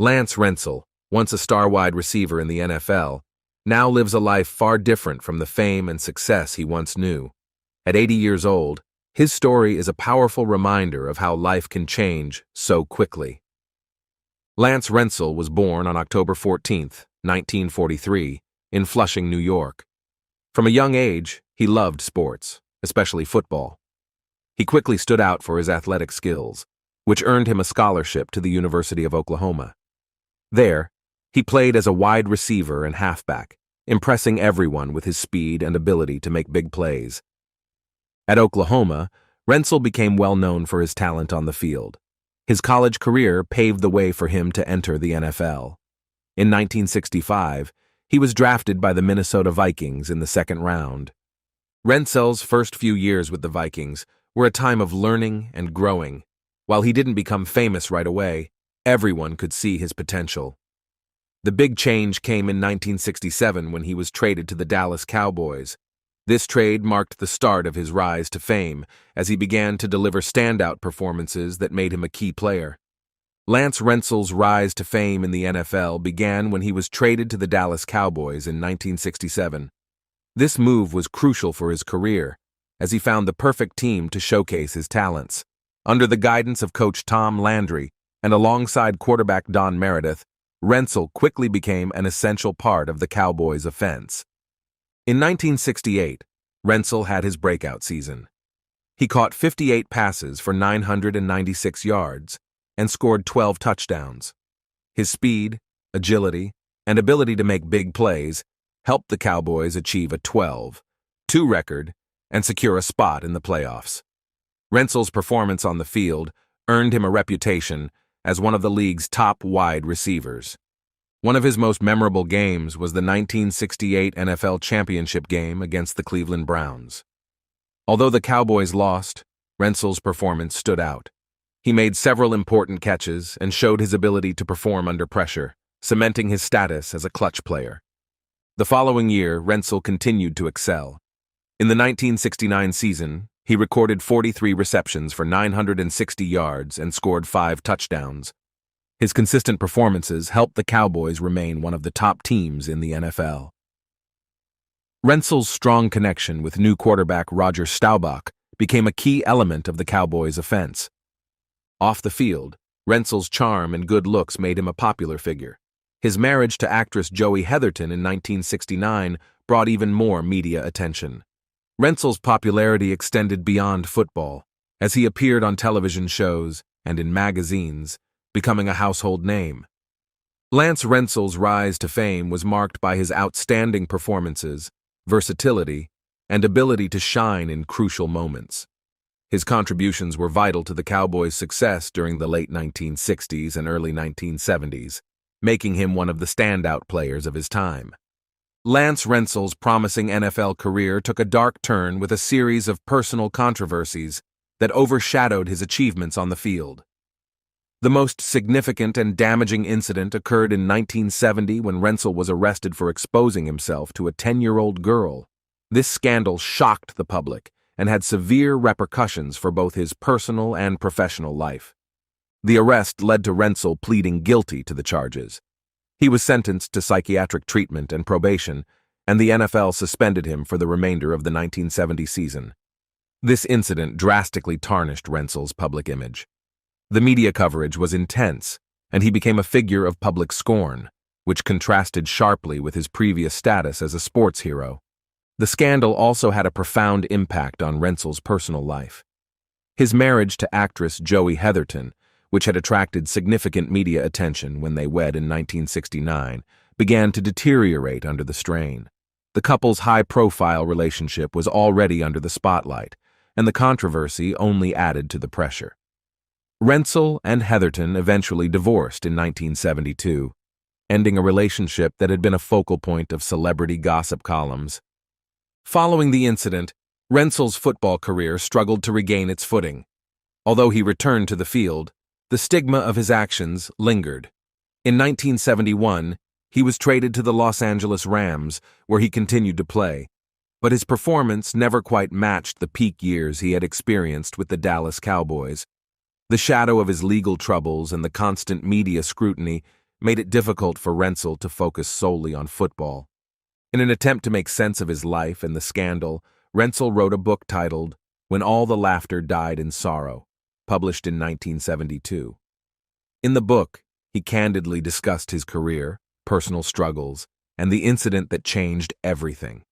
Lance Rentzel, once a star wide receiver in the NFL, now lives a life far different from the fame and success he once knew. At 80 years old, his story is a powerful reminder of how life can change so quickly. Lance Rentzel was born on October 14, 1943, in Flushing, New York. From a young age, he loved sports, especially football. He quickly stood out for his athletic skills, which earned him a scholarship to the University of Oklahoma. There, he played as a wide receiver and halfback, impressing everyone with his speed and ability to make big plays. At Oklahoma, Rentzel became well known for his talent on the field. His college career paved the way for him to enter the NFL. In 1965, he was drafted by the Minnesota Vikings in the second round. Rentzel's first few years with the Vikings were a time of learning and growing. While he didn't become famous right away, everyone could see his potential. The big change came in 1967 when he was traded to the Dallas Cowboys. This trade marked the start of his rise to fame as he began to deliver standout performances that made him a key player. Lance Rentzel's rise to fame in the NFL began when he was traded to the Dallas Cowboys in 1967. This move was crucial for his career, as he found the perfect team to showcase his talents. Under the guidance of coach Tom Landry and alongside quarterback Don Meredith, Rentzel quickly became an essential part of the Cowboys' offense. In 1968, Rentzel had his breakout season. He caught 58 passes for 996 yards and scored 12 touchdowns. His speed, agility, and ability to make big plays helped the Cowboys achieve a 12-2 record and secure a spot in the playoffs. Rentzel's performance on the field earned him a reputation as one of the league's top wide receivers. One of his most memorable games was the 1968 NFL championship game against the Cleveland Browns. Although the Cowboys lost, Rentzel's performance stood out. He made several important catches and showed his ability to perform under pressure, cementing his status as a clutch player. The following year, Rentzel continued to excel. In the 1969 season, he recorded 43 receptions for 960 yards and scored 5 touchdowns. His consistent performances helped the Cowboys remain one of the top teams in the NFL. Rentzel's strong connection with new quarterback Roger Staubach became a key element of the Cowboys' offense. Off the field, Rentzel's charm and good looks made him a popular figure. His marriage to actress Joey Heatherton in 1969 brought even more media attention. Rentzel's popularity extended beyond football, as he appeared on television shows and in magazines, becoming a household name. Lance Rentzel's rise to fame was marked by his outstanding performances, versatility, and ability to shine in crucial moments. His contributions were vital to the Cowboys' success during the late 1960s and early 1970s, making him one of the standout players of his time. Lance Rentzel's promising NFL career took a dark turn with a series of personal controversies that overshadowed his achievements on the field. The most significant and damaging incident occurred in 1970 when Rentzel was arrested for exposing himself to a 10-year-old girl. This scandal shocked the public and had severe repercussions for both his personal and professional life. The arrest led to Rentzel pleading guilty to the charges. He was sentenced to psychiatric treatment and probation, and the NFL suspended him for the remainder of the 1970 season. This incident drastically tarnished Rentzel's public image. The media coverage was intense, and he became a figure of public scorn, which contrasted sharply with his previous status as a sports hero. The scandal also had a profound impact on Rentzel's personal life. His marriage to actress Joey Heatherton, which had attracted significant media attention when they wed in 1969, began to deteriorate under the strain. The couple's high-profile relationship was already under the spotlight, and the controversy only added to the pressure. Rentzel and Heatherton eventually divorced in 1972, ending a relationship that had been a focal point of celebrity gossip columns. Following the incident, Rentzel's football career struggled to regain its footing. Although he returned to the field, the stigma of his actions lingered. In 1971, he was traded to the Los Angeles Rams, where he continued to play, but his performance never quite matched the peak years he had experienced with the Dallas Cowboys. The shadow of his legal troubles and the constant media scrutiny made it difficult for Rentzel to focus solely on football. In an attempt to make sense of his life and the scandal, Rentzel wrote a book titled When All the Laughter Died in Sorrow, published in 1972. In the book, he candidly discussed his career, personal struggles, and the incident that changed everything.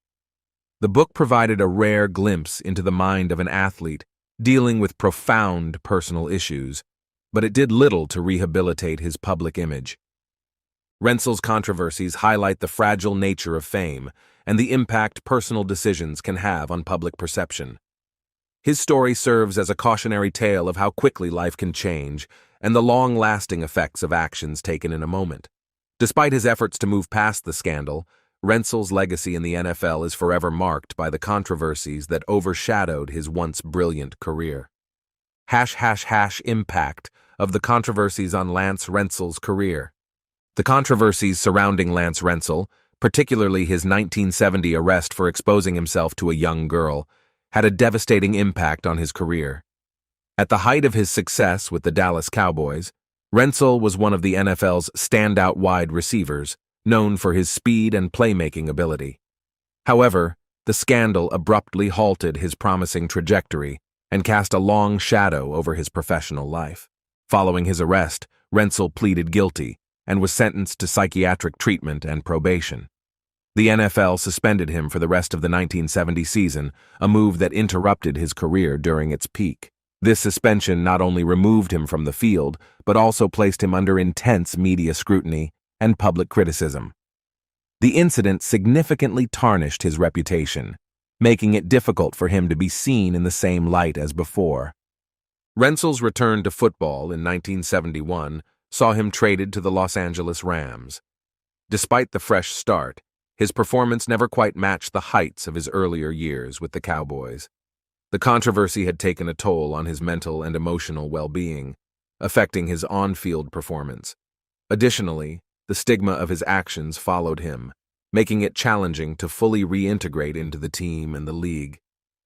The book provided a rare glimpse into the mind of an athlete dealing with profound personal issues, but it did little to rehabilitate his public image. Rentzel's controversies highlight the fragile nature of fame and the impact personal decisions can have on public perception. His story serves as a cautionary tale of how quickly life can change and the long-lasting effects of actions taken in a moment. Despite his efforts to move past the scandal, Rentzel's legacy in the NFL is forever marked by the controversies that overshadowed his once brilliant career. Impact of the controversies on Lance Rentzel's career. The controversies surrounding Lance Rentzel, particularly his 1970 arrest for exposing himself to a young girl, had a devastating impact on his career. At the height of his success with the Dallas Cowboys, Rentzel was one of the NFL's standout wide receivers, known for his speed and playmaking ability. However, the scandal abruptly halted his promising trajectory and cast a long shadow over his professional life. Following his arrest, Rentzel pleaded guilty and was sentenced to psychiatric treatment and probation. The NFL suspended him for the rest of the 1970 season, a move that interrupted his career during its peak. This suspension not only removed him from the field, but also placed him under intense media scrutiny and public criticism. The incident significantly tarnished his reputation, making it difficult for him to be seen in the same light as before. Rentzel's return to football in 1971 saw him traded to the Los Angeles Rams. Despite the fresh start, his performance never quite matched the heights of his earlier years with the Cowboys. The controversy had taken a toll on his mental and emotional well-being, affecting his on-field performance. Additionally, the stigma of his actions followed him, making it challenging to fully reintegrate into the team and the league.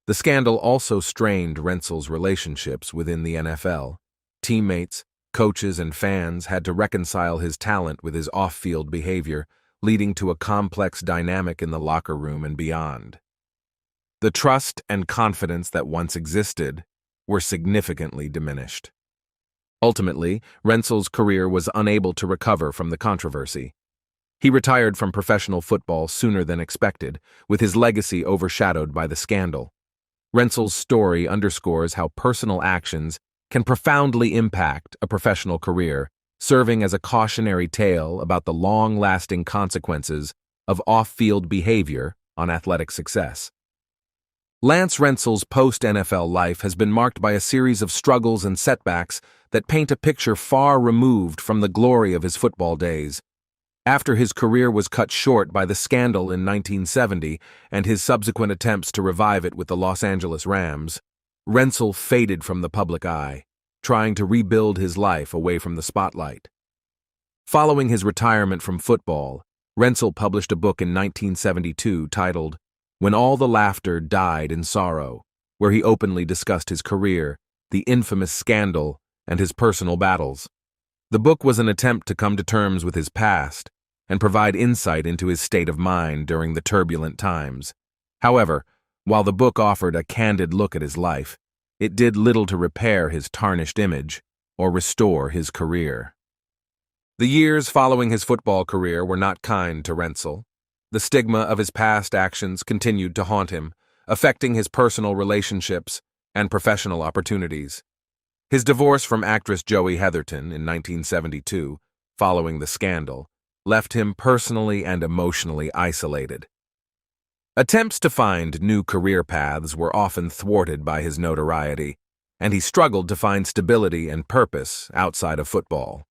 The scandal also strained Rentzel's relationships within the NFL. Teammates, coaches, and fans had to reconcile his talent with his off-field behavior, leading to a complex dynamic in the locker room and beyond. The trust and confidence that once existed were significantly diminished. Ultimately, Rentzel's career was unable to recover from the controversy. He retired from professional football sooner than expected, with his legacy overshadowed by the scandal. Rentzel's story underscores how personal actions can profoundly impact a professional career, serving as a cautionary tale about the long-lasting consequences of off-field behavior on athletic success. Lance Rentzel's post-NFL life has been marked by a series of struggles and setbacks that paint a picture far removed from the glory of his football days. After his career was cut short by the scandal in 1970 and his subsequent attempts to revive it with the Los Angeles Rams, Rentzel faded from the public eye, trying to rebuild his life away from the spotlight. Following his retirement from football, Rentzel published a book in 1972 titled When All the Laughter Died in Sorrow, where he openly discussed his career, the infamous scandal, and his personal battles. The book was an attempt to come to terms with his past and provide insight into his state of mind during the turbulent times. However, while the book offered a candid look at his life, it did little to repair his tarnished image or restore his career. The years following his football career were not kind to Rentzel. The stigma of his past actions continued to haunt him, affecting his personal relationships and professional opportunities. His divorce from actress Joey Heatherton in 1972, following the scandal, left him personally and emotionally isolated. Attempts to find new career paths were often thwarted by his notoriety, and he struggled to find stability and purpose outside of football.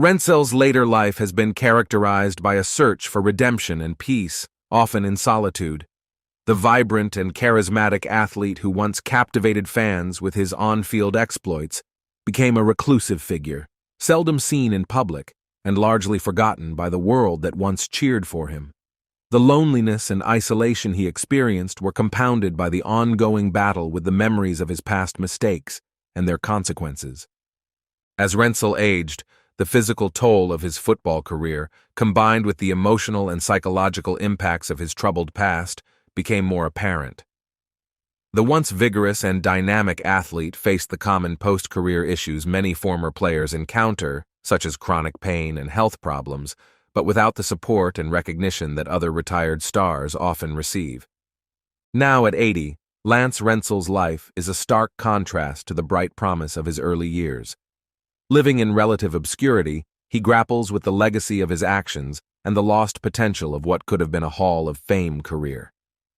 Rentzel's later life has been characterized by a search for redemption and peace, often in solitude. The vibrant and charismatic athlete who once captivated fans with his on-field exploits became a reclusive figure, seldom seen in public and largely forgotten by the world that once cheered for him. The loneliness and isolation he experienced were compounded by the ongoing battle with the memories of his past mistakes and their consequences. As Rentzel aged, The physical toll of his football career, combined with the emotional and psychological impacts of his troubled past, became more apparent. The once vigorous and dynamic athlete faced the common post-career issues many former players encounter, such as chronic pain and health problems, but without the support and recognition that other retired stars often receive. Now at 80, Lance Rentzel's life is a stark contrast to the bright promise of his early years. Living in relative obscurity, he grapples with the legacy of his actions and the lost potential of what could have been a Hall of Fame career.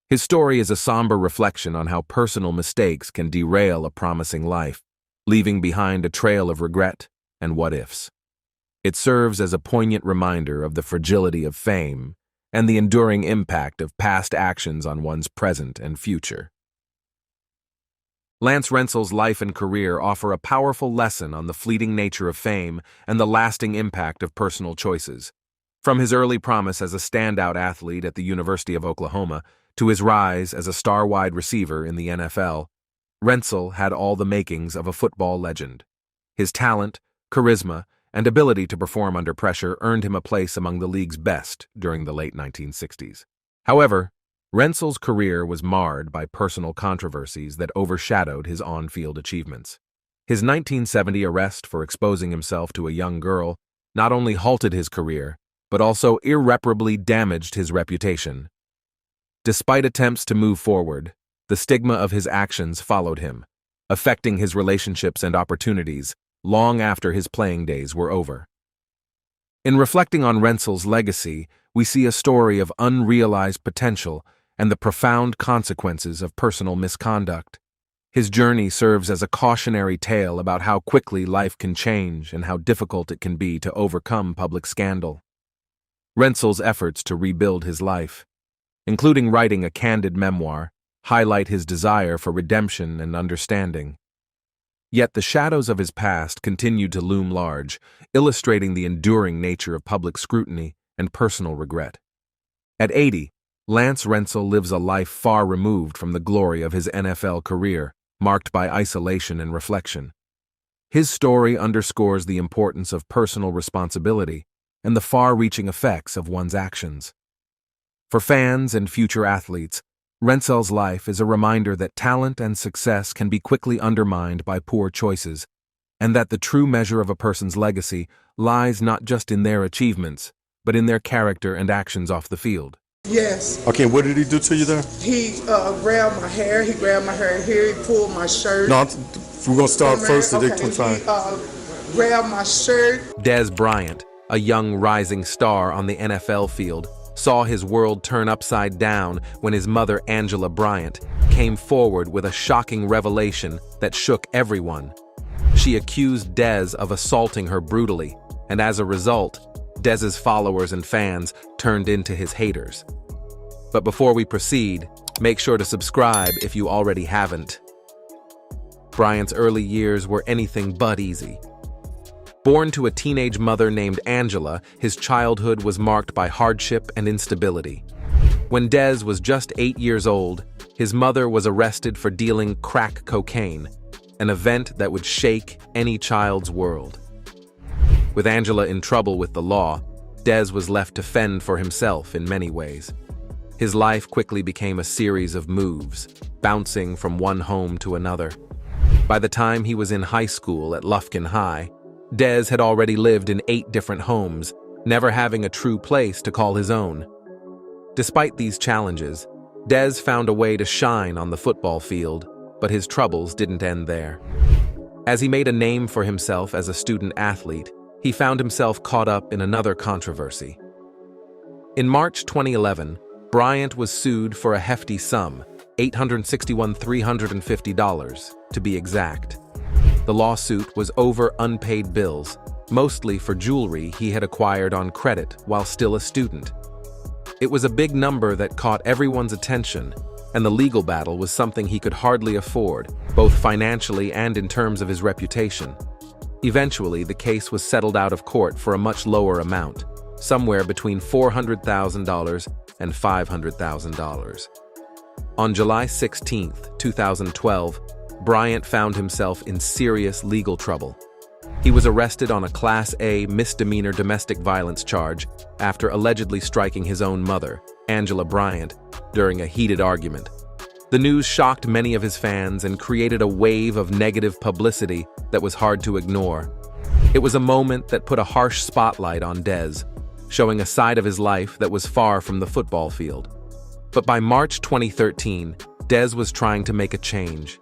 His story is a somber reflection on how personal mistakes can derail a promising life, leaving behind a trail of regret and what-ifs. It serves as a poignant reminder of the fragility of fame and the enduring impact of past actions on one's present and future. Lance Rentzel's life and career offer a powerful lesson on the fleeting nature of fame and the lasting impact of personal choices. From his early promise as a standout athlete at the University of Oklahoma to his rise as a star wide receiver in the NFL, Rentzel had all the makings of a football legend. His talent, charisma, and ability to perform under pressure earned him a place among the league's best during the late 1960s. However, Rentzel's career was marred by personal controversies that overshadowed his on-field achievements. His 1970 arrest for exposing himself to a young girl not only halted his career, but also irreparably damaged his reputation. Despite attempts to move forward, the stigma of his actions followed him, affecting his relationships and opportunities long after his playing days were over. In reflecting on Rentzel's legacy, we see a story of unrealized potential and the profound consequences of personal misconduct. His journey serves as a cautionary tale about how quickly life can change and how difficult it can be to overcome public scandal. Rentzel's efforts to rebuild his life, including writing a candid memoir, highlight his desire for redemption and understanding. Yet the shadows of his past continued to loom large, illustrating the enduring nature of public scrutiny and personal regret. At 80, Lance Rentzel lives a life far removed from the glory of his NFL career, marked by isolation and reflection. His story underscores the importance of personal responsibility and the far-reaching effects of one's actions. For fans and future athletes, Rentzel's life is a reminder that talent and success can be quickly undermined by poor choices, and that the true measure of a person's legacy lies not just in their achievements, but in their character and actions off the field. Yes. Okay, what did he do to you there? He grabbed my hair. He grabbed my hair here. He pulled my shirt. No, we're going to start first at okay. 25. He grabbed my shirt. Dez Bryant, a young rising star on the NFL field, saw his world turn upside down when his mother, Angela Bryant, came forward with a shocking revelation that shook everyone. She accused Dez of assaulting her brutally, and as a result, Dez's followers and fans turned into his haters. But before we proceed, make sure to subscribe if you already haven't. Bryant's early years were anything but easy. Born to a teenage mother named Angela, his childhood was marked by hardship and instability. When Dez was just 8 years old, his mother was arrested for dealing crack cocaine, an event that would shake any child's world. With Angela in trouble with the law, Dez was left to fend for himself in many ways. His life quickly became a series of moves, bouncing from one home to another. By the time he was in high school at Lufkin High, Dez had already lived in 8 different homes, never having a true place to call his own. Despite these challenges, Dez found a way to shine on the football field, but his troubles didn't end there. As he made a name for himself as a student athlete, he found himself caught up in another controversy. In March 2011, Bryant was sued for a hefty sum, $861,350 to be exact. The lawsuit was over unpaid bills, mostly for jewelry he had acquired on credit while still a student. It was a big number that caught everyone's attention, and the legal battle was something he could hardly afford, both financially and in terms of his reputation. Eventually, the case was settled out of court for a much lower amount, somewhere between $400,000 and $500,000. On July 16, 2012, Bryant found himself in serious legal trouble. He was arrested on a Class A misdemeanor domestic violence charge after allegedly striking his own mother, Angela Bryant, during a heated argument. The news shocked many of his fans and created a wave of negative publicity that was hard to ignore. It was a moment that put a harsh spotlight on Dez, showing a side of his life that was far from the football field. But by March 2013, Dez was trying to make a change.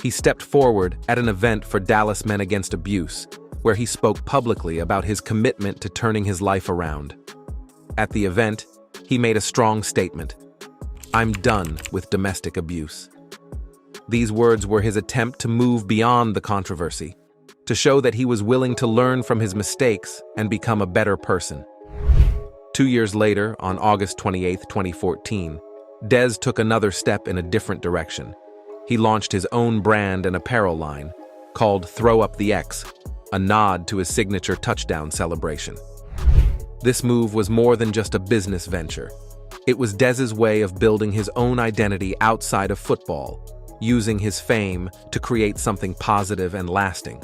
He stepped forward at an event for Dallas Men Against Abuse, where he spoke publicly about his commitment to turning his life around. At the event, he made a strong statement: "I'm done with domestic abuse." These words were his attempt to move beyond the controversy, to show that he was willing to learn from his mistakes and become a better person. 2 years later, on August 28, 2014, Dez took another step in a different direction. He launched his own brand and apparel line, called Throw Up the X, a nod to his signature touchdown celebration. This move was more than just a business venture. It was Dez's way of building his own identity outside of football, using his fame to create something positive and lasting.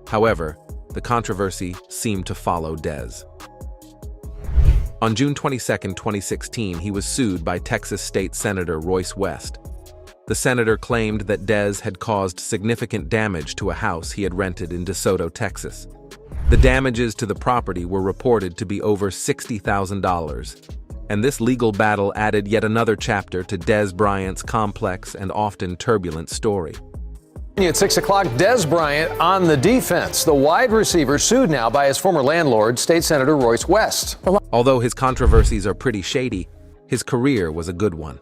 However, the controversy seemed to follow Dez. On June 22, 2016, he was sued by Texas State Senator Royce West. The senator claimed that Dez had caused significant damage to a house he had rented in DeSoto, Texas. The damages to the property were reported to be over $60,000, and this legal battle added yet another chapter to Dez Bryant's complex and often turbulent story. At 6 o'clock, Dez Bryant on the defense. The wide receiver sued now by his former landlord, State Senator Royce West. Although his controversies are pretty shady, his career was a good one.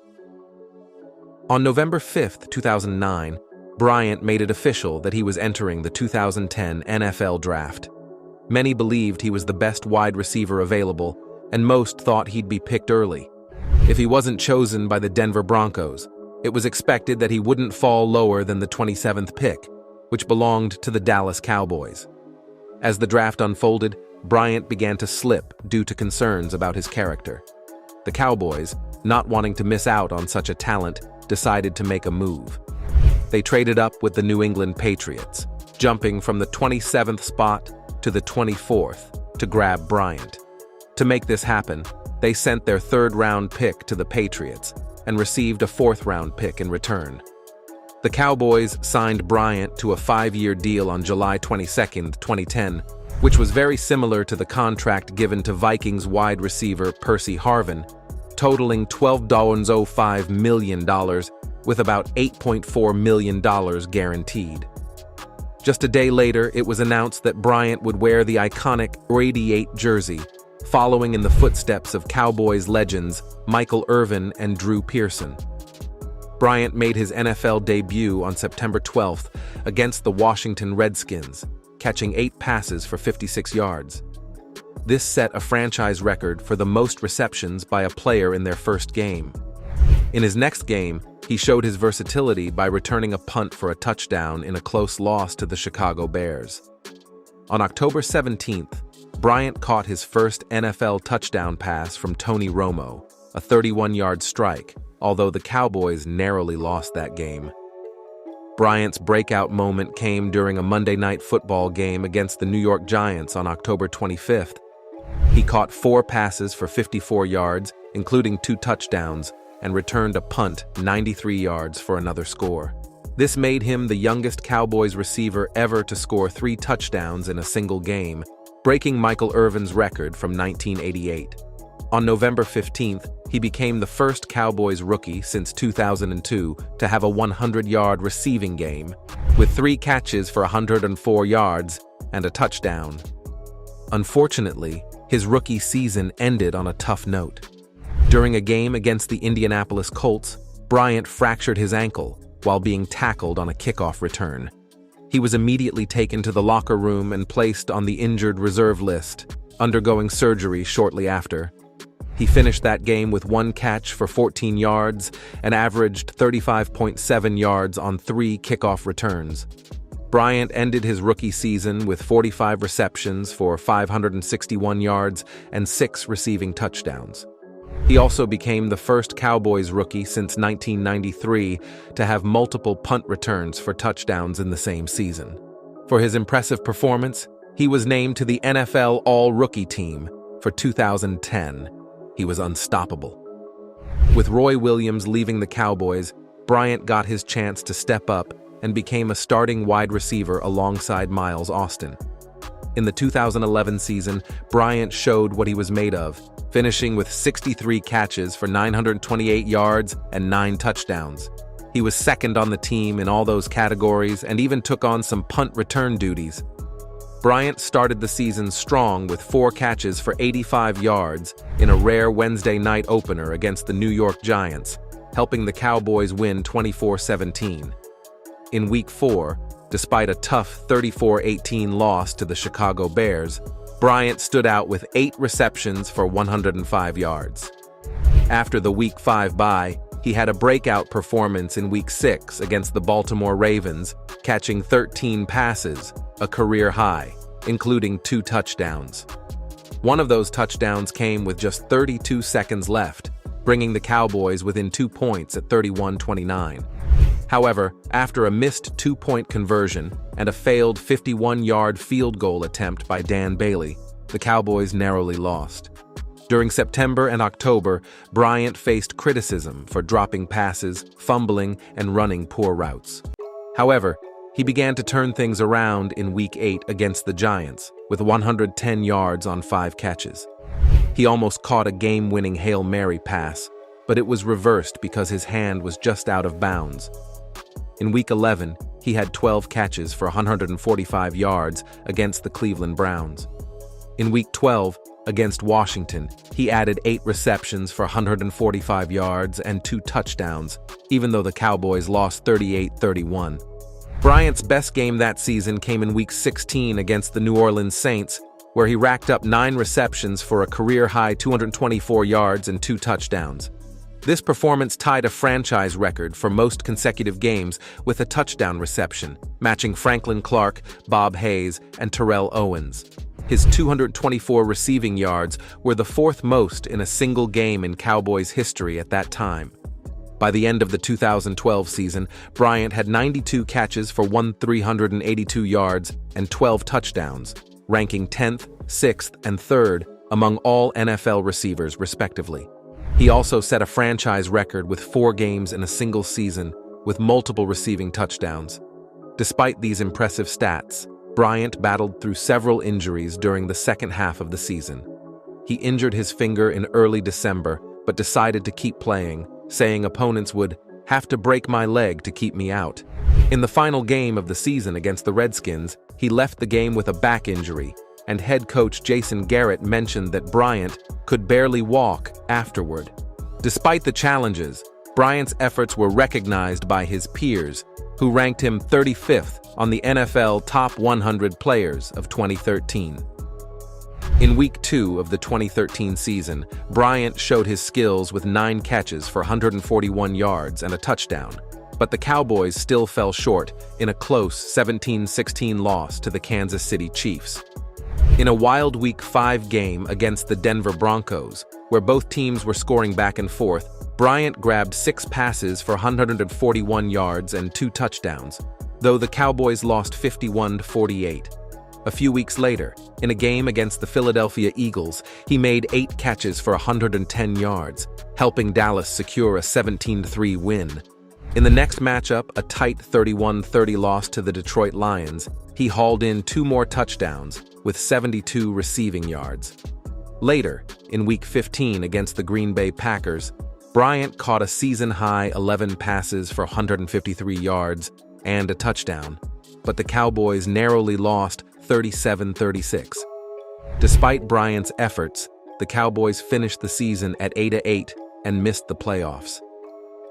On November 5, 2009, Bryant made it official that he was entering the 2010 NFL Draft. Many believed he was the best wide receiver available, and most thought he'd be picked early. If he wasn't chosen by the Denver Broncos, it was expected that he wouldn't fall lower than the 27th pick, which belonged to the Dallas Cowboys. As the draft unfolded, Bryant began to slip due to concerns about his character. The Cowboys, not wanting to miss out on such a talent, decided to make a move. They traded up with the New England Patriots, jumping from the 27th spot to the 24th to grab Bryant. To make this happen, they sent their third-round pick to the Patriots and received a fourth-round pick in return. The Cowboys signed Bryant to a 5-year deal on July 22, 2010, which was very similar to the contract given to Vikings wide receiver Percy Harvin, totaling $12.05 million, with about $8.4 million guaranteed. Just a day later, it was announced that Bryant would wear the iconic 88 jersey, following in the footsteps of Cowboys legends Michael Irvin and Drew Pearson. Bryant made his NFL debut on September 12th against the Washington Redskins, catching 8 passes for 56 yards. This set a franchise record for the most receptions by a player in their first game. In his next game, he showed his versatility by returning a punt for a touchdown in a close loss to the Chicago Bears. On October 17th, Bryant caught his first NFL touchdown pass from Tony Romo, a 31-yard strike, although the Cowboys narrowly lost that game. Bryant's breakout moment came during a Monday Night Football game against the New York Giants on October 25th. He caught 4 passes for 54 yards, including 2 touchdowns, and returned a punt 93 yards for another score. This made him the youngest Cowboys receiver ever to score 3 touchdowns in a single game, breaking Michael Irvin's record from 1988. On November 15th, he became the first Cowboys rookie since 2002 to have a 100-yard receiving game, with 3 catches for 104 yards and a touchdown. Unfortunately, his rookie season ended on a tough note. During a game against the Indianapolis Colts, Bryant fractured his ankle while being tackled on a kickoff return. He was immediately taken to the locker room and placed on the injured reserve list, undergoing surgery shortly after. He finished that game with 1 catch for 14 yards and averaged 35.7 yards on 3 kickoff returns. Bryant ended his rookie season with 45 receptions for 561 yards and 6 receiving touchdowns. He also became the first Cowboys rookie since 1993 to have multiple punt returns for touchdowns in the same season. For his impressive performance, he was named to the NFL All-Rookie team for 2010. He was unstoppable. With Roy Williams leaving the Cowboys, Bryant got his chance to step up and became a starting wide receiver alongside Miles Austin. In the 2011 season, Bryant showed what he was made of, finishing with 63 catches for 928 yards and 9 touchdowns. He was second on the team in all those categories and even took on some punt return duties. Bryant started the season strong with 4 catches for 85 yards in a rare Wednesday night opener against the New York Giants, helping the Cowboys win 24-17. In Week 4, despite a tough 34-18 loss to the Chicago Bears, Bryant stood out with 8 receptions for 105 yards. After the Week 5 bye, he had a breakout performance in Week 6 against the Baltimore Ravens, catching 13 passes, a career high, including 2 touchdowns. One of those touchdowns came with just 32 seconds left, bringing the Cowboys within 2 points at 31-29. However, after a missed 2-point conversion and a failed 51-yard field goal attempt by Dan Bailey, the Cowboys narrowly lost. During September and October, Bryant faced criticism for dropping passes, fumbling, and running poor routes. However, he began to turn things around in Week 8 against the Giants, with 110 yards on 5 catches. He almost caught a game-winning Hail Mary pass, but it was reversed because his hand was just out of bounds. In Week 11, he had 12 catches for 145 yards against the Cleveland Browns. In Week 12, against Washington, he added 8 receptions for 145 yards and 2 touchdowns, even though the Cowboys lost 38-31. Bryant's best game that season came in Week 16 against the New Orleans Saints, where he racked up 9 receptions for a career-high 224 yards and 2 touchdowns. This performance tied a franchise record for most consecutive games with a touchdown reception, matching Franklin Clark, Bob Hayes, and Terrell Owens. His 224 receiving yards were the 4th most in a single game in Cowboys history at that time. By the end of the 2012 season, Bryant had 92 catches for 382 yards and 12 touchdowns, ranking 10th, 6th, and 3rd among all NFL receivers, respectively. He also set a franchise record with 4 games in a single season, with multiple receiving touchdowns. Despite these impressive stats, Bryant battled through several injuries during the second half of the season. He injured his finger in early December, but decided to keep playing, saying opponents would have to break my leg to keep me out. In the final game of the season against the Redskins, he left the game with a back injury, and head coach Jason Garrett mentioned that Bryant could barely walk afterward. Despite the challenges, Bryant's efforts were recognized by his peers, who ranked him 35th on the NFL Top 100 Players of 2013. In Week 2 of the 2013 season, Bryant showed his skills with 9 catches for 141 yards and a touchdown, but the Cowboys still fell short in a close 17-16 loss to the Kansas City Chiefs. In a wild Week 5 game against the Denver Broncos, where both teams were scoring back and forth, Bryant grabbed 6 passes for 141 yards and 2 touchdowns, though the Cowboys lost 51-48. A few weeks later, in a game against the Philadelphia Eagles, he made 8 catches for 110 yards, helping Dallas secure a 17-3 win. In the next matchup, a tight 31-30 loss to the Detroit Lions, he hauled in 2 more touchdowns with 72 receiving yards. Later, in Week 15 against the Green Bay Packers, Bryant caught a season-high 11 passes for 153 yards and a touchdown, but the Cowboys narrowly lost 37-36. Despite Bryant's efforts, the Cowboys finished the season at 8-8 and missed the playoffs.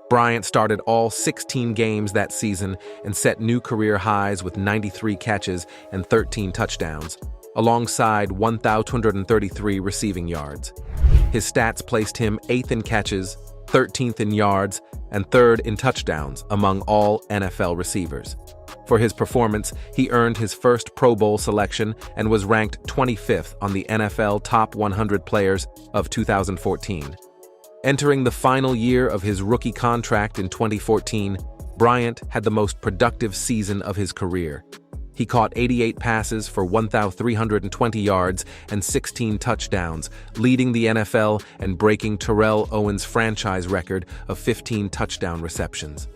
Bryant started all 16 games that season and set new career highs with 93 catches and 13 touchdowns, alongside 1,233 receiving yards. His stats placed him 8th in catches, 13th in yards, and 3rd in touchdowns among all NFL receivers. For his performance, he earned his first Pro Bowl selection and was ranked 25th on the NFL Top 100 Players of 2014. Entering the final year of his rookie contract in 2014, Bryant had the most productive season of his career. He caught 88 passes for 1,320 yards and 16 touchdowns, leading the NFL and breaking Terrell Owens' franchise record of 15 touchdown receptions.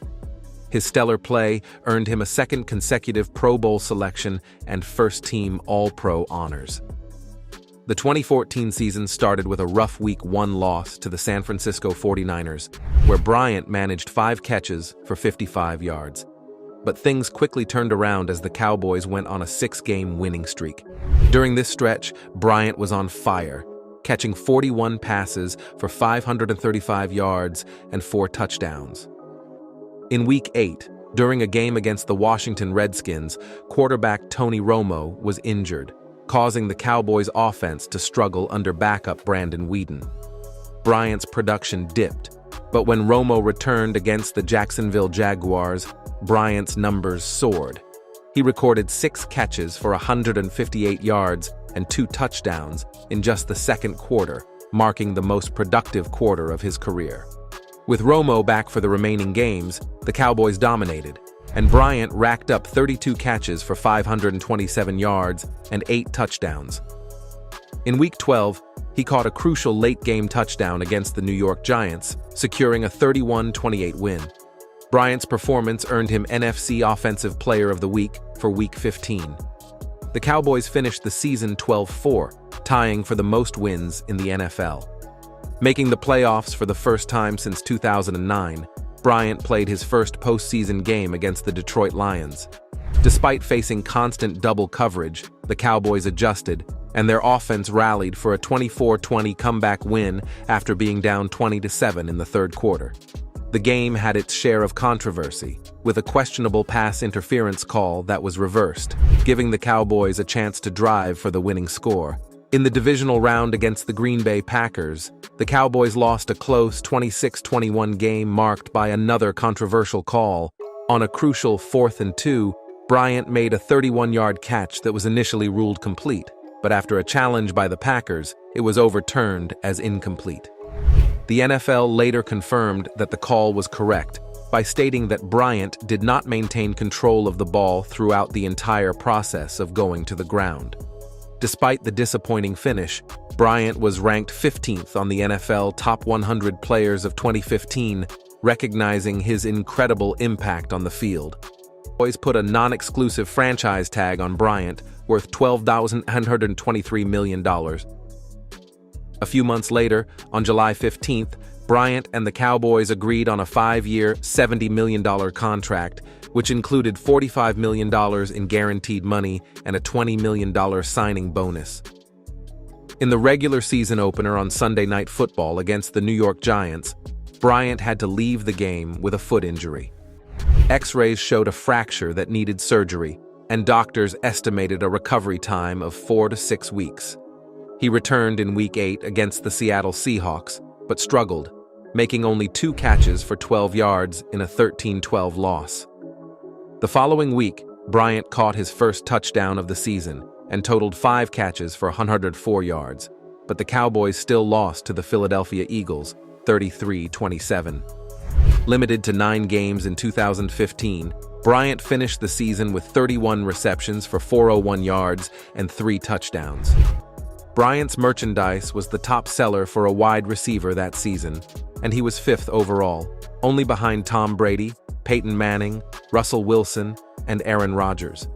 His stellar play earned him a second consecutive Pro Bowl selection and first-team All-Pro honors. The 2014 season started with a rough Week 1 loss to the San Francisco 49ers, where Bryant managed 5 catches for 55 yards. But things quickly turned around as the Cowboys went on a 6-game winning streak. During this stretch, Bryant was on fire, catching 41 passes for 535 yards and 4 touchdowns. In Week 8, during a game against the Washington Redskins, quarterback Tony Romo was injured, causing the Cowboys' offense to struggle under backup Brandon Weeden. Bryant's production dipped, but when Romo returned against the Jacksonville Jaguars, Bryant's numbers soared. He recorded 6 catches for 158 yards and 2 touchdowns in just the second quarter, marking the most productive quarter of his career. With Romo back for the remaining games, the Cowboys dominated, and Bryant racked up 32 catches for 527 yards and 8 touchdowns. In Week 12, he caught a crucial late-game touchdown against the New York Giants, securing a 31-28 win. Bryant's performance earned him NFC Offensive Player of the Week for Week 15. The Cowboys finished the season 12-4, tying for the most wins in the NFL. Making the playoffs for the first time since 2009, Bryant played his first postseason game against the Detroit Lions. Despite facing constant double coverage, the Cowboys adjusted, and their offense rallied for a 24-20 comeback win after being down 20-7 in the third quarter. The game had its share of controversy, with a questionable pass interference call that was reversed, giving the Cowboys a chance to drive for the winning score. In the divisional round against the Green Bay Packers, the Cowboys lost a close 26-21 game marked by another controversial call. On a crucial 4th and 2, Bryant made a 31-yard catch that was initially ruled complete, but after a challenge by the Packers, it was overturned as incomplete. The NFL later confirmed that the call was correct by stating that Bryant did not maintain control of the ball throughout the entire process of going to the ground. Despite the disappointing finish, Bryant was ranked 15th on the NFL Top 100 Players of 2015, recognizing his incredible impact on the field. Cowboys put a non-exclusive franchise tag on Bryant worth $12,123 million. A few months later, on July 15th, Bryant and the Cowboys agreed on a 5-year, $70 million contract, which included $45 million in guaranteed money and a $20 million signing bonus. In the regular season opener on Sunday Night Football against the New York Giants, Bryant had to leave the game with a foot injury. X-rays showed a fracture that needed surgery, and doctors estimated a recovery time of 4 to 6 weeks. He returned in Week 8 against the Seattle Seahawks, but struggled, making only 2 catches for 12 yards in a 13-12 loss. The following week, Bryant caught his first touchdown of the season and totaled 5 catches for 104 yards, but the Cowboys still lost to the Philadelphia Eagles, 33-27. Limited to 9 games in 2015, Bryant finished the season with 31 receptions for 401 yards and 3 touchdowns. Bryant's merchandise was the top seller for a wide receiver that season, and he was 5th overall, only behind Tom Brady, Peyton Manning, Russell Wilson, and Aaron Rodgers.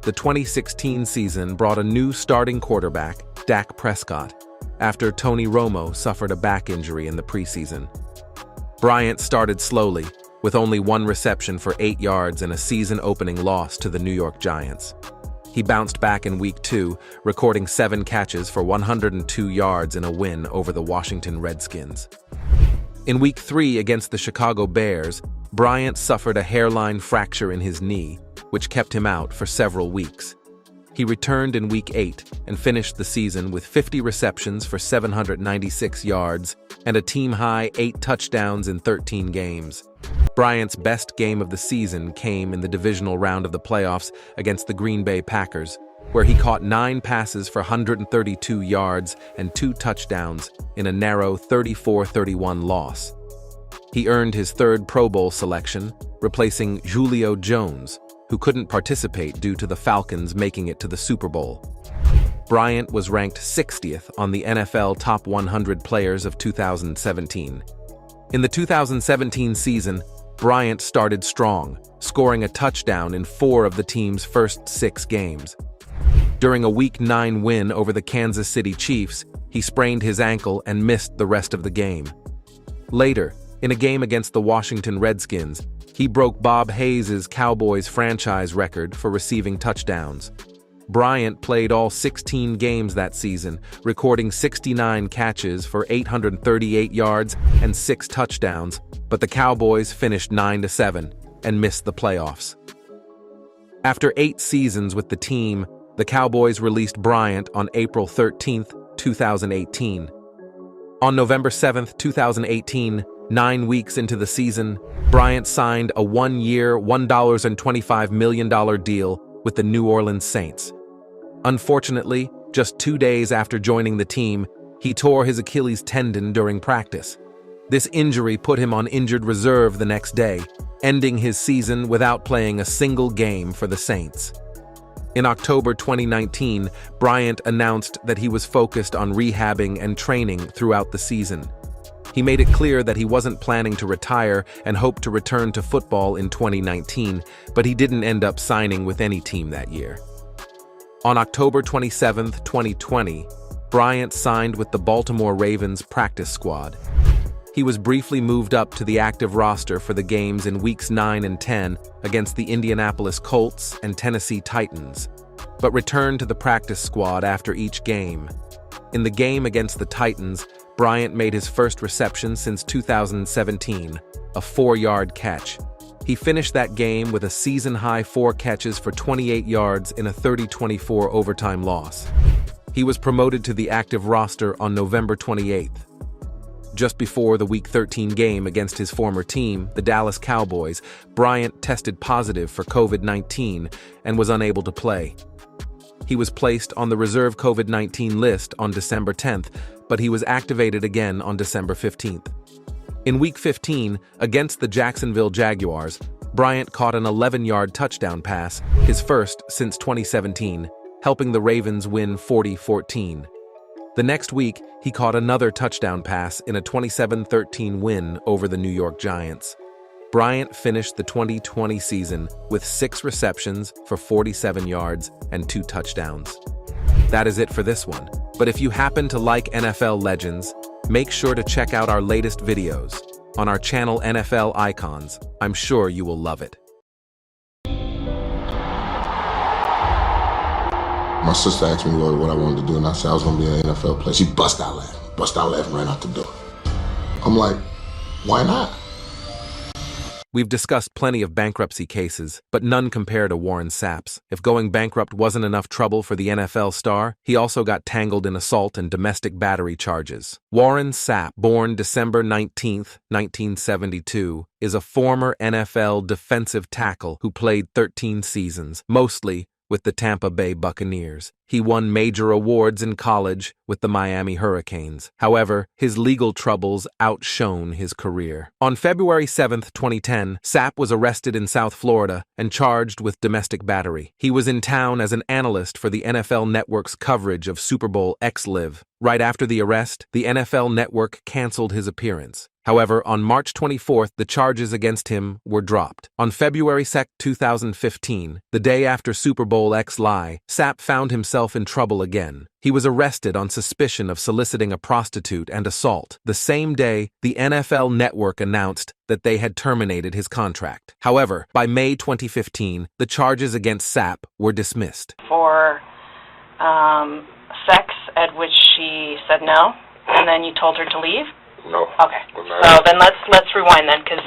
The 2016 season brought a new starting quarterback, Dak Prescott, after Tony Romo suffered a back injury in the preseason. Bryant started slowly, with only 1 reception for 8 yards in a season-opening loss to the New York Giants. He bounced back in Week 2, recording 7 catches for 102 yards in a win over the Washington Redskins. In Week 3 against the Chicago Bears, Bryant suffered a hairline fracture in his knee, which kept him out for several weeks. He returned in Week 8 and finished the season with 50 receptions for 796 yards and a team-high 8 touchdowns in 13 games. Bryant's best game of the season came in the divisional round of the playoffs against the Green Bay Packers, where he caught 9 passes for 132 yards and 2 touchdowns in a narrow 34-31 loss. He earned his 3rd Pro Bowl selection, replacing Julio Jones, who couldn't participate due to the Falcons making it to the Super Bowl. Bryant was ranked 60th on the NFL Top 100 Players of 2017. In the 2017 season, Bryant started strong, scoring a touchdown in 4 of the team's first 6 games. During a Week 9 win over the Kansas City Chiefs, he sprained his ankle and missed the rest of the game. Later, in a game against the Washington Redskins, he broke Bob Hayes' Cowboys franchise record for receiving touchdowns. Bryant played all 16 games that season, recording 69 catches for 838 yards and 6 touchdowns, but the Cowboys finished 9-7 and missed the playoffs. After 8 seasons with the team, the Cowboys released Bryant on April 13, 2018. On November 7, 2018, 9 weeks into the season, Bryant signed a 1-year, $1.25 million deal with the New Orleans Saints. Unfortunately, just 2 days after joining the team, he tore his Achilles tendon during practice. This injury put him on injured reserve the next day, ending his season without playing a single game for the Saints. In October 2019, Bryant announced that he was focused on rehabbing and training throughout the season. He made it clear that he wasn't planning to retire and hoped to return to football in 2019, but he didn't end up signing with any team that year. On October 27, 2020, Bryant signed with the Baltimore Ravens practice squad. He was briefly moved up to the active roster for the games in Weeks 9 and 10 against the Indianapolis Colts and Tennessee Titans, but returned to the practice squad after each game. In the game against the Titans, Bryant made his first reception since 2017, a 4-yard catch. He finished that game with a season-high 4 catches for 28 yards in a 30-24 overtime loss. He was promoted to the active roster on November 28th. Just before the Week 13 game against his former team, the Dallas Cowboys, Bryant tested positive for COVID-19 and was unable to play. He was placed on the reserve COVID-19 list on December 10th, but he was activated again on December 15th. In Week 15, against the Jacksonville Jaguars, Bryant caught an 11-yard touchdown pass, his first since 2017, helping the Ravens win 40-14. The next week, he caught another touchdown pass in a 27-13 win over the New York Giants. Bryant finished the 2020 season with 6 receptions for 47 yards and 2 touchdowns. That is it for this one. But if you happen to like NFL legends, make sure to check out our latest videos on our channel NFL Icons. I'm sure you will love it. My sister asked me what I wanted to do, and I said I was going to be an NFL player. She bust out laughing, ran out the door. I'm like, why not? We've discussed plenty of bankruptcy cases, but none compare to Warren Sapp's. If going bankrupt wasn't enough trouble for the NFL star, he also got tangled in assault and domestic battery charges. Warren Sapp, born December 19, 1972, is a former NFL defensive tackle who played 13 seasons, mostly with the Tampa Bay Buccaneers. He won major awards in college with the Miami Hurricanes. However, his legal troubles outshone his career. On February 7, 2010, Sapp was arrested in South Florida and charged with domestic battery. He was in town as an analyst for the NFL Network's coverage of Super Bowl XLIV. Right after the arrest, the NFL Network canceled his appearance. However, on March 24th, the charges against him were dropped. On February 2, 2015, the day after Super Bowl XLIV, Sapp found himself in trouble again. He was arrested on suspicion of soliciting a prostitute and assault. The same day, the NFL Network announced that they had terminated his contract. However, by May 2015, the charges against Sapp were dismissed. For sex, at which she said no, and then you told her to leave? No. Okay. So then let's rewind then, because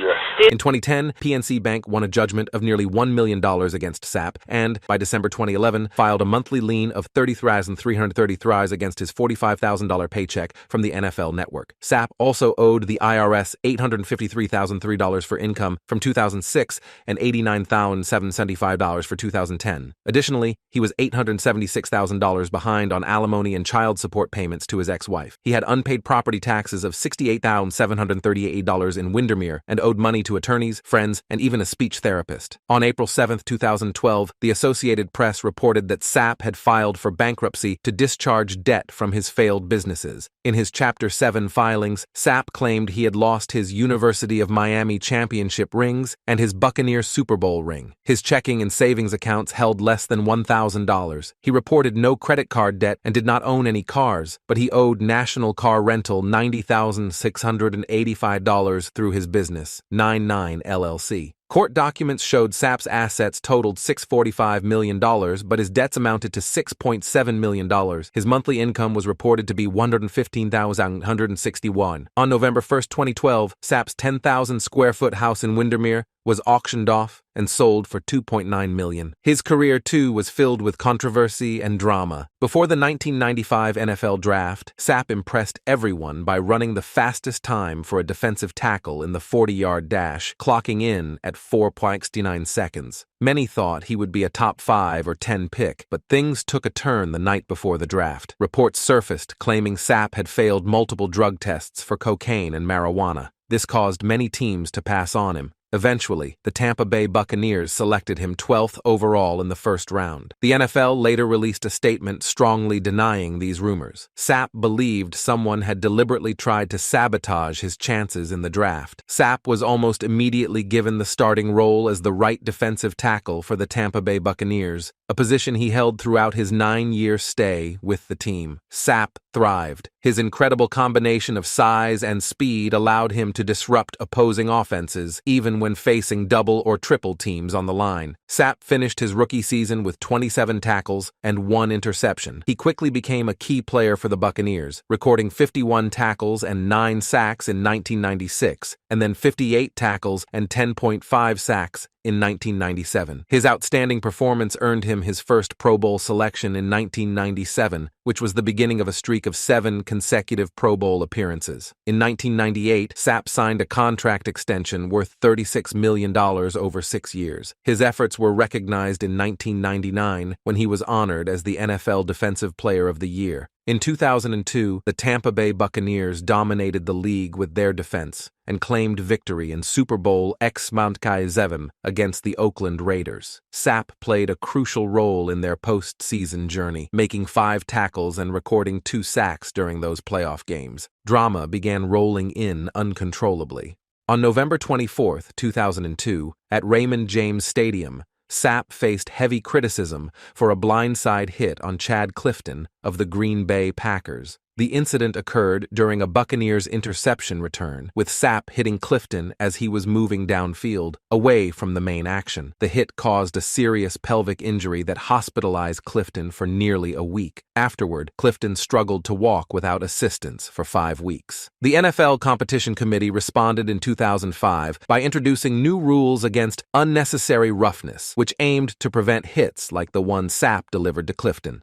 in 2010, PNC Bank won a judgment of nearly $1 million against Sapp, and by December 2011, filed a monthly lien of $30,333 against his $45,000 paycheck from the NFL Network. Sapp also owed the IRS $853,003 for income from 2006 and $89,775 for 2010. Additionally, he was $876,000 behind on alimony and child support payments to his ex-wife. He had unpaid property taxes of $68,738 in Windermere and owed money to attorneys, friends, and even a speech therapist. On April 7, 2012, the Associated Press reported that Sapp had filed for bankruptcy to discharge debt from his failed businesses. In his Chapter 7 filings, Sapp claimed he had lost his University of Miami championship rings and his Buccaneers Super Bowl ring. His checking and savings accounts held less than $1,000. He reported no credit card debt and did not own any cars, but he owed National Car Rental $90,685 through his business, 99 LLC. Court documents showed Sapp's assets totaled $645 million, but his debts amounted to $6.7 million. His monthly income was reported to be $115,161. On November 1, 2012, Sapp's 10,000-square-foot house in Windermere was auctioned off and sold for $2.9 million. His career, too, was filled with controversy and drama. Before the 1995 NFL Draft, Sapp impressed everyone by running the fastest time for a defensive tackle in the 40-yard dash, clocking in at 4.69 seconds. Many thought he would be a top 5 or 10 pick, but things took a turn the night before the draft. Reports surfaced claiming Sapp had failed multiple drug tests for cocaine and marijuana. This caused many teams to pass on him. Eventually, the Tampa Bay Buccaneers selected him 12th overall in the first round. The NFL later released a statement strongly denying these rumors. Sapp believed someone had deliberately tried to sabotage his chances in the draft. Sapp was almost immediately given the starting role as the right defensive tackle for the Tampa Bay Buccaneers, a position he held throughout his 9-year stay with the team. Sapp thrived. His incredible combination of size and speed allowed him to disrupt opposing offenses, even when facing double or triple teams on the line. Sapp finished his rookie season with 27 tackles and 1 interception. He quickly became a key player for the Buccaneers, recording 51 tackles and 9 sacks in 1996, and then 58 tackles and 10.5 sacks in 1997. His outstanding performance earned him his first Pro Bowl selection in 1997, which was the beginning of a streak of 7 consecutive Pro Bowl appearances. In 1998, Sapp signed a contract extension worth $36 million over 6 years. His efforts were recognized in 1999 when he was honored as the NFL Defensive Player of the Year. In 2002, the Tampa Bay Buccaneers dominated the league with their defense and claimed victory in Super Bowl X-Mount-Kai-Zevim against the Oakland Raiders. Sapp played a crucial role in their postseason journey, making 5 tackles and recording 2 sacks during those playoff games. Drama began rolling in uncontrollably. On November 24, 2002, at Raymond James Stadium, Sapp faced heavy criticism for a blindside hit on Chad Clifton of the Green Bay Packers. The incident occurred during a Buccaneers interception return, with Sapp hitting Clifton as he was moving downfield, away from the main action. The hit caused a serious pelvic injury that hospitalized Clifton for nearly a week. Afterward, Clifton struggled to walk without assistance for 5 weeks. The NFL Competition Committee responded in 2005 by introducing new rules against unnecessary roughness, which aimed to prevent hits like the one Sapp delivered to Clifton.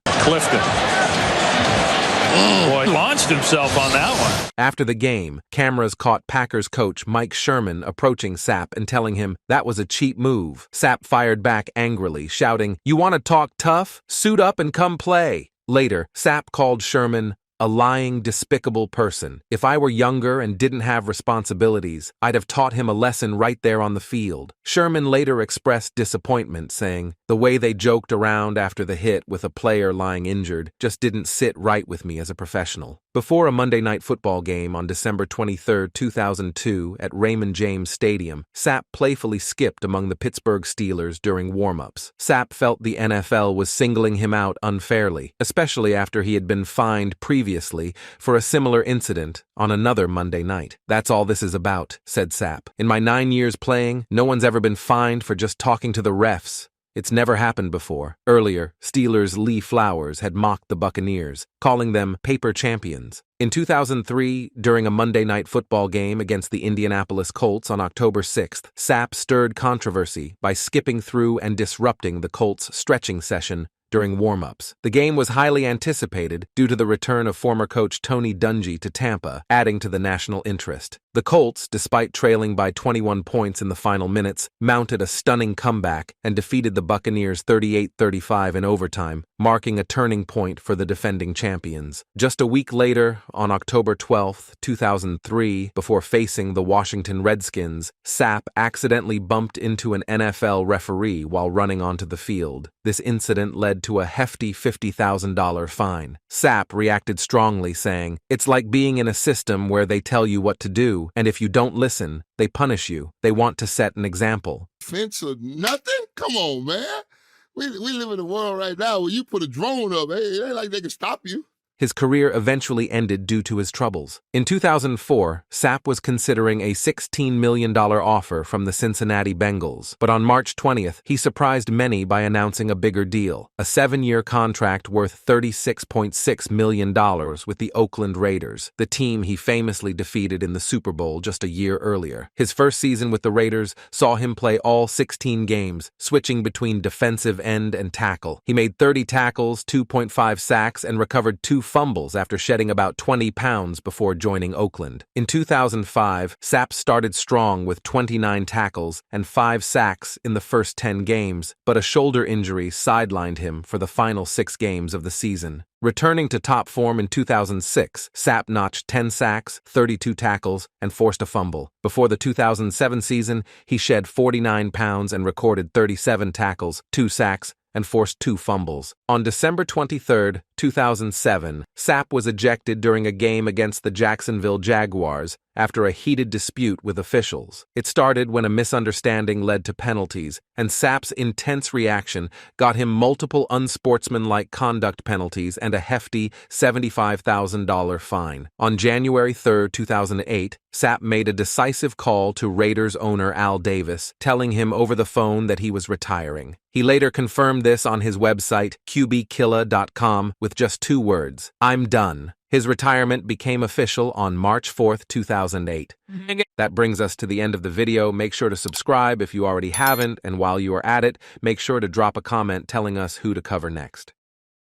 Boy, launched himself on that one. After the game, cameras caught Packers coach Mike Sherman approaching Sapp and telling him that was a cheap move. Sapp fired back angrily, shouting, "You want to talk tough? Suit up and come play." Later, Sapp called Sherman a lying, despicable person. "If I were younger and didn't have responsibilities, I'd have taught him a lesson right there on the field." Sherman later expressed disappointment, saying, "The way they joked around after the hit with a player lying injured just didn't sit right with me as a professional." Before a Monday Night Football game on December 23, 2002, at Raymond James Stadium, Sapp playfully skipped among the Pittsburgh Steelers during warm-ups. Sapp felt the NFL was singling him out unfairly, especially after he had been fined previously for a similar incident on another Monday night. "That's all this is about," said Sapp. "In my 9 years playing, no one's ever been fined for just talking to the refs. It's never happened before." Earlier, Steelers' Lee Flowers had mocked the Buccaneers, calling them paper champions. In 2003, during a Monday Night Football game against the Indianapolis Colts on October 6th, Sapp stirred controversy by skipping through and disrupting the Colts' stretching session during warm-ups. The game was highly anticipated due to the return of former coach Tony Dungy to Tampa, adding to the national interest. The The Colts, despite trailing by 21 points in the final minutes, mounted a stunning comeback and defeated the Buccaneers 38-35 in overtime, marking a turning point for the defending champions. Just a week later, on October 12, 2003, before facing the Washington Redskins, Sapp accidentally bumped into an NFL referee while running onto the field. This incident led to a hefty $50,000 fine. Sapp reacted strongly, saying, "It's like being in a system where they tell you what to do, and if you don't listen, they punish you. They want to set an example." Fence or nothing? Come on, man. We live in a world right now where you put a drone up. Hey, it ain't like they can stop you. His career eventually ended due to his troubles. In 2004, Sapp was considering a $16 million offer from the Cincinnati Bengals, but on March 20th, he surprised many by announcing a bigger deal, a 7-year contract worth $36.6 million with the Oakland Raiders, the team he famously defeated in the Super Bowl just a year earlier. His first season with the Raiders saw him play all 16 games, switching between defensive end and tackle. He made 30 tackles, 2.5 sacks, and recovered 2 fumbles after shedding about 20 pounds before joining Oakland. In 2005, Sapp started strong with 29 tackles and 5 sacks in the first 10 games, but a shoulder injury sidelined him for the final 6 games of the season. Returning to top form in 2006, Sapp notched 10 sacks, 32 tackles, and forced a fumble. Before the 2007 season, he shed 49 pounds and recorded 37 tackles, 2 sacks, and forced 2 fumbles. On December 23, 2007, Sapp was ejected during a game against the Jacksonville Jaguars after a heated dispute with officials. It started when a misunderstanding led to penalties, and Sapp's intense reaction got him multiple unsportsmanlike conduct penalties and a hefty $75,000 fine. On January 3, 2008, Sapp made a decisive call to Raiders owner Al Davis, telling him over the phone that he was retiring. He later confirmed this on his website, QBKilla.com, with just 2 words: "I'm done." His retirement became official on March 4, 2008. That brings us to the end of the video. Make sure to subscribe if you already haven't, and while you are at it, make sure to drop a comment telling us who to cover next.